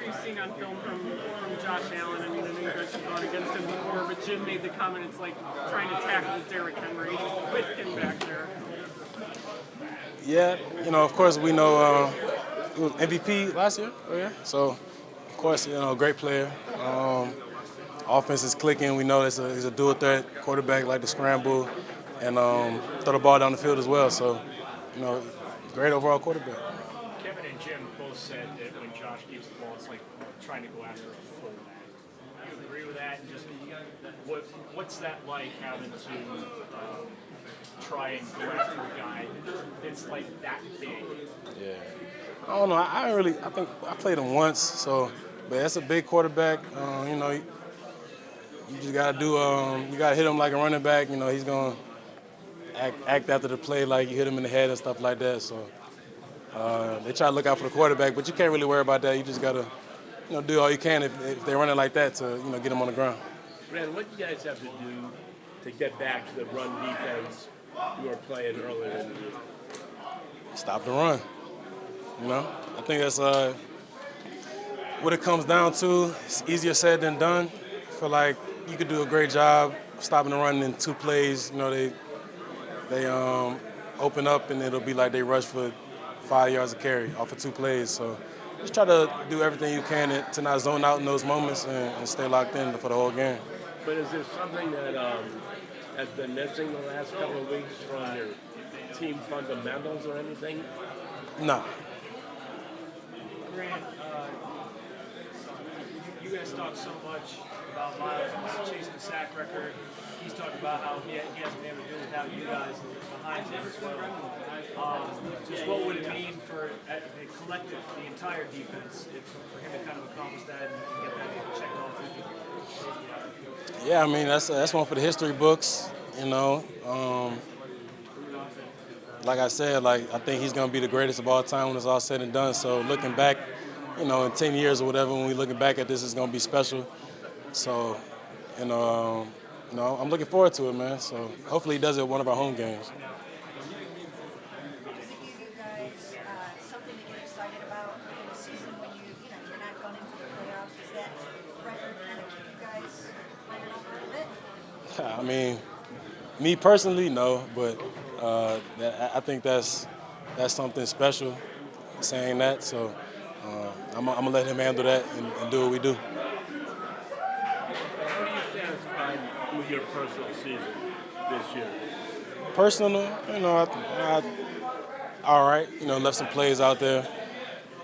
you've seen on film from Josh Allen? I mean, I know you guys have gone against him before, but Jim made the comment it's like trying to tackle Derrick Henry with him back there. Yeah, of course we know he was MVP last year. Oh yeah. So, of course, great player. Offense is clicking. We know he's a dual threat quarterback, like to scramble and throw the ball down the field as well. So, you know, great overall quarterback. Kevin and Jim both said that when Josh keeps the ball, it's like trying to go after a fullback. Do you agree with that? And just what's that like having to try and go after a guy that's like that big? Yeah. I don't know. I think I played him once. So, but that's a big quarterback. You just gotta you gotta hit him like a running back. He's gonna act after the play like you hit him in the head and stuff like that. So they try to look out for the quarterback, but you can't really worry about that. You just gotta, do all you can if they're running like that to, get them on the ground. Brandon, what do you guys have to do to get back to the run defense you were playing earlier in the year? Stop the run. I think that's what it comes down to. It's easier said than done. I feel like you could do a great job stopping the run in 2 plays. They open up and it'll be like they rush for 5 yards of carry off of 2 plays. So just try to do everything you can to not zone out in those moments and stay locked in for the whole game. But is there something that has been missing the last couple of weeks from your team fundamentals or anything? No. Grant, you guys talk so much about Miles chasing the sack record. He's talked about how he hasn't been able to do it without you guys behind him as well. Just what would it mean for the collective, the entire defense, for him to kind of accomplish that and get that checked off? Yeah, I mean that's one for the history books. Like I said, I think he's gonna be the greatest of all time when it's all said and done. So looking back, in 10 years or whatever, when we're looking back at this, it's gonna be special. So, I'm looking forward to it, man. So hopefully he does it at one of our home games. Does it give you guys something to get excited about in the season when you're not going into the playoffs? Does that record kind of keep you guys lighting up a little bit? I mean, me personally, no, but I think that's something special, saying that. So I'm gonna let him handle that and do what we do. How are you satisfied with your personal season this year? Personal, all right. Left some plays out there.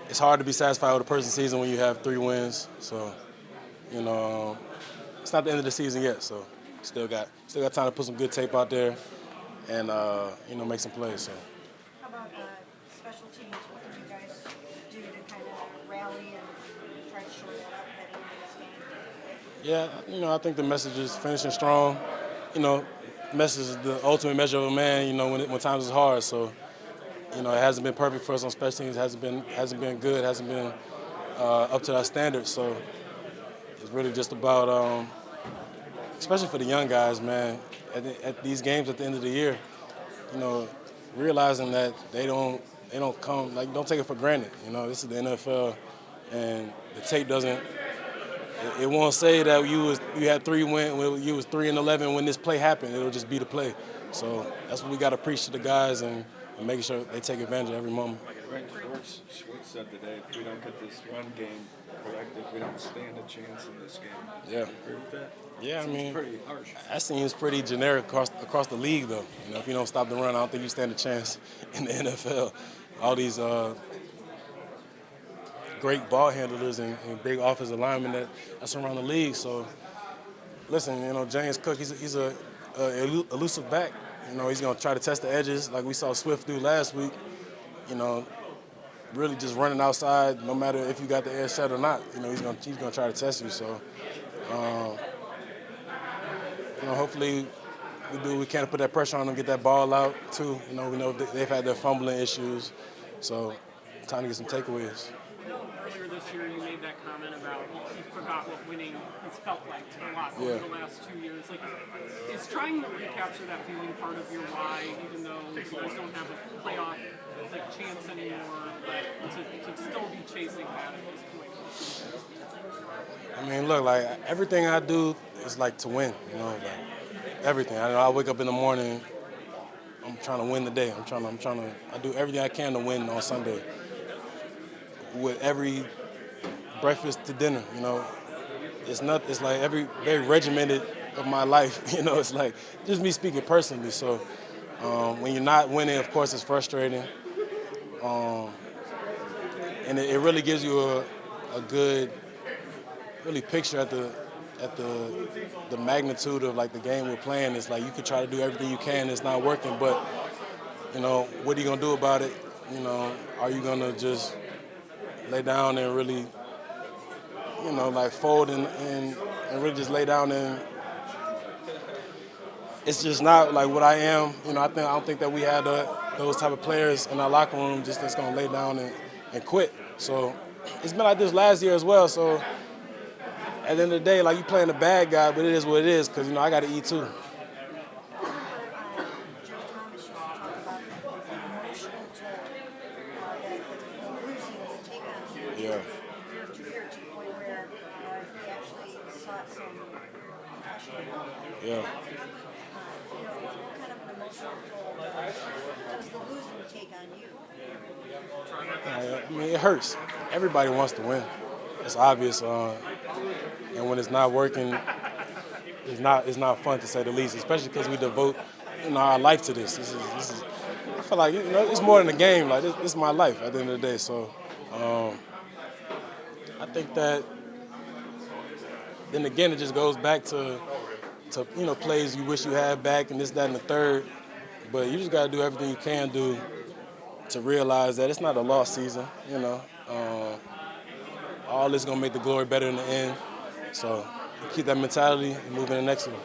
It's hard to be satisfied with a person's season when you have 3 wins. So, it's not the end of the season yet. So, still got time to put some good tape out there and make some plays. So. How about special teams? What did you guys do to kind of rally and try to shore that up heading into this game? Yeah, I think the message is finishing strong. Message is the ultimate measure of a man. When times is hard. So, it hasn't been perfect for us on special teams. Hasn't been good. Hasn't been up to our standards. So, it's really just about, especially for the young guys, man. At these games at the end of the year, realizing that they don't come don't take it for granted. This is the NFL, and the tape doesn't. It won't say that you had 3 wins, you was 3-11 when this play happened. It'll just be the play. So that's what we got to preach to the guys and making sure they take advantage of every moment. Schwartz said today, if we don't get this run game corrected, we don't stand a chance in this game. Yeah. Do you agree with that? Yeah, I mean, pretty harsh. that seems pretty generic across the league, though. If you don't stop the run, I don't think you stand a chance in the NFL. All these great ball handlers and big offensive linemen that's around the league. So, listen, James Cook, he's a elusive back. He's going to try to test the edges like we saw Swift do last week. Really just running outside, no matter if you got the edge set or not. He's going to try to test you. So, hopefully we do what we can to put that pressure on them, get that ball out too. We know they've had their fumbling issues. So, time to get some takeaways. Earlier this year, you made that comment about you forgot what winning has felt like a lot over the last 2 years. Is trying to recapture that feeling part of your why, even though you guys don't have a playoff chance anymore, but to still be chasing that at this point? I mean, look, like everything I do is like to win. You know, like everything. I wake up in the morning. I'm trying to win the day. I do everything I can to win on Sunday. With every breakfast to dinner, you know, it's like every very regimented of my life. You know, it's like just me speaking personally. So when you're not winning, of course, it's frustrating, and it really gives you a good really picture at the magnitude of like the game we're playing. It's like you could try to do everything you can, it's not working, but you know, what are you gonna do about it? You know, are you gonna just lay down and really, you know, like fold and really just lay down and it's just not like what I am. You know, I don't think that we had those type of players in our locker room just that's gonna lay down and quit. So it's been like this last year as well. So at the end of the day, like you playing the bad guy, but it is what it is because you know I got to eat too. Joe Thomas used to talk about the emotional toll that the losing will take on you. Yeah. Year to the point where he actually sought some professional help. Yeah. What kind of an emotional toll does the losing take on you? I mean, it hurts. Everybody wants to win. It's obvious, and when it's not working, it's not fun to say the least. Especially because we devote, you know, our life to this. This is. I feel like you know it's more than a game. Like this is my life at the end of the day. So I think that. Then again, it just goes back to you know plays you wish you had back and this, that, and the third. But you just got to do everything you can do to realize that it's not a lost season. You know, all this gonna make the glory better in the end. So keep that mentality and move in the next one.